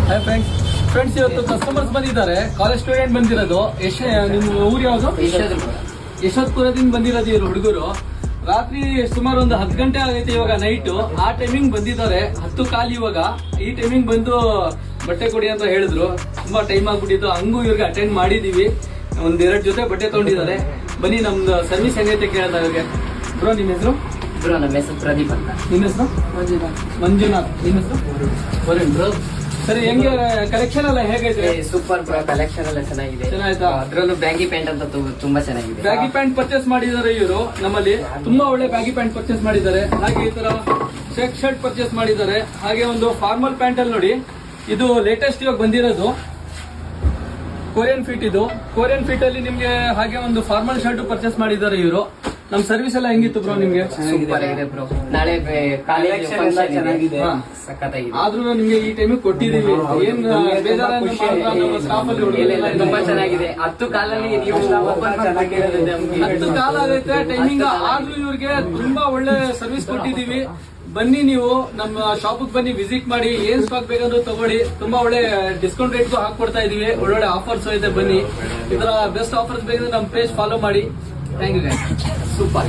Hi friends ಇವತ್ತು customers ಬಂದಿದ್ದಾರೆ. College student ಬಂದಿರೋದು. ನಿಮ್ಮ ಊರು ಯಾವುದು? ಯಶವಂತಪುರದಿಂದ ಬಂದಿರೋದು ಇವರು ಹುಡುಗರು. ರಾತ್ರಿ ಸುಮಾರು ಒಂದು 10 ಗಂಟೆ ಆಗೈತೆ ಇವಾಗ ನೈಟ್. ಆ ಟೈಮಿಂಗ್ ಬಂದಿದ್ದಾರೆ. 10 ಕಾಲು ಇವಾಗ. ಈ ಟೈಮಿಂಗ್ ಬಂದು ಬಟ್ಟೆ ಕೊಡಿ ಅಂತ ಹೇಳಿದ್ರು. ತುಂಬಾ ಟೈಮ್ ಆಗ್ಬಿಟ್ಟಿತ್ತು. ಹಂಗೂ ಇವ್ರಿಗೆ ಅಟೆಂಡ್ ಮಾಡಿದೀವಿ. 1-2 ಜೊತೆ ಬಟ್ಟೆ ತಗೊಂಡಿದ್ದಾರೆ. ಬನ್ನಿ ನಮ್ದು ಸರ್ವಿಸ್ ಹೆಂಗೈತೆ ಕೇಳಿದಾಗ. ಬ್ರೋ ನಿಮ್ಮ ಹೆಸರು? ಬ್ರೋ ನಮ್ಮ ಹೆಸರು ಪ್ರದೀಪ್ ಅಂತ. ನಿಮ್ಮ ಹೆಸರು? ಮಂಜುನಾಥ್. ನಿಮ್ಮ ಹೆಸರು? ವರುಣ್. ಬ್ರೋ ಸರಿ, ಹೆಂಗೆ ಕಲೆಕ್ಷನ್ ಎಲ್ಲ ಹೇಗೈತೆ? ಸೂಪರ್ ಬ್ರೋ, ಕಲೆಕ್ಷನ್ ಎಲ್ಲ ಚೆನ್ನಾಗಿದೆ. ಚೆನ್ನಾಯ್ತಾ? ಅದ್ರಲ್ಲೂ ಬ್ಯಾಗಿ ಪ್ಯಾಂಟ್ ಅಂತ ತುಂಬಾ ಚೆನ್ನಾಗಿದೆ. ಬ್ಯಾಗಿ ಪ್ಯಾಂಟ್ ಪರ್ಚೇಸ್ ಮಾಡಿದ್ದಾರೆ ಇವರು. ನಮ್ಮಲ್ಲಿ ತುಂಬಾ ಒಳ್ಳೆ ಬ್ಯಾಗಿ ಪ್ಯಾಂಟ್ ಪರ್ಚೇಸ್ ಮಾಡಿದ್ದಾರೆ. ಹಾಗೆ ಈ ತರ ಚೆಕ್ ಶರ್ಟ್ ಪರ್ಚೇಸ್ ಮಾಡಿದ್ದಾರೆ. ಹಾಗೆ ಒಂದು ಫಾರ್ಮಲ್ ಪ್ಯಾಂಟ್ ಅಲ್ಲಿ ನೋಡಿ, ಇದು ಲೇಟೆಸ್ಟ್ ಇವಾಗ ಬಂದಿರೋದು ಕೊರಿಯನ್ ಫಿಟ್. ಇದು ಕೊರಿಯನ್ ಫಿಟ್ ಅಲ್ಲಿ ನಿಮ್ಗೆ ಹಾಗೆ ಒಂದು ಫಾರ್ಮಲ್ ಶರ್ಟ್ ಪರ್ಚೇಸ್ ಮಾಡಿದ್ದಾರೆ ಇವರು. ನಮ್ ಸರ್ವಿಸ್ ಎಲ್ಲ ಹೆಂಗಿತ್ತು ಬ್ರೋ ನಿಮ್ಗೆ? ಸೂಪರ್ ಆಗಿದೆ ಬ್ರೋ. ನಾಳೆ ಕಾಲೇಜ್ ಚೆನ್ನಾಗಿದೆ, ಸಖತ್ತಾಗಿದೆ. ಆದ್ರೂ ನಿಮ್ಗೆ ಈ ಟೈಮಿಗೆ ಕೊಟ್ಟಿದೀವಿ. ಏನ್ ಬೇಜಾರ ಸ್ಟಾಫ್ ಅಲ್ಲಿ ತುಂಬಾ ಚೆನ್ನಾಗಿದೆ. 10 ಕಾಲಲ್ಲಿ ನೀವು 10 ಕಾಲ ಆಗೈತೆ ಟೈಮಿಂಗ್. ಆದ್ರೂ ಇವ್ರಿಗೆ ತುಂಬಾ ಒಳ್ಳೆ ಸರ್ವಿಸ್ ಕೊಟ್ಟಿದೀವಿ. ಬನ್ನಿ, ನೀವು ನಮ್ಮ ಶಾಪಿಗೆ ಬನ್ನಿ, ವಿಸಿಟ್ ಮಾಡಿ. ಏನ್ ಸ್ಟಾಕ್ ಬೇಕಂದ್ರೂ ತಗೊಳ್ಳಿ. ತುಂಬಾ ಒಳ್ಳೆ ಡಿಸ್ಕೌಂಟ್ ರೇಟ್ಗೂ ಹಾಕೊಡ್ತಾ ಇದೀವಿ. ಒಳ್ಳೊಳ್ಳೆ ಆಫರ್ಸ್ ಇದೆ. ಬನ್ನಿ, ಇದರ ಬೆಸ್ಟ್ ಆಫರ್ಸ್ ಬೇಕಂದ್ರೆ ನಮ್ಮ ಪೇಜ್ ಫಾಲೋ ಮಾಡಿ. Thank you guys. ಸೂಪರ್.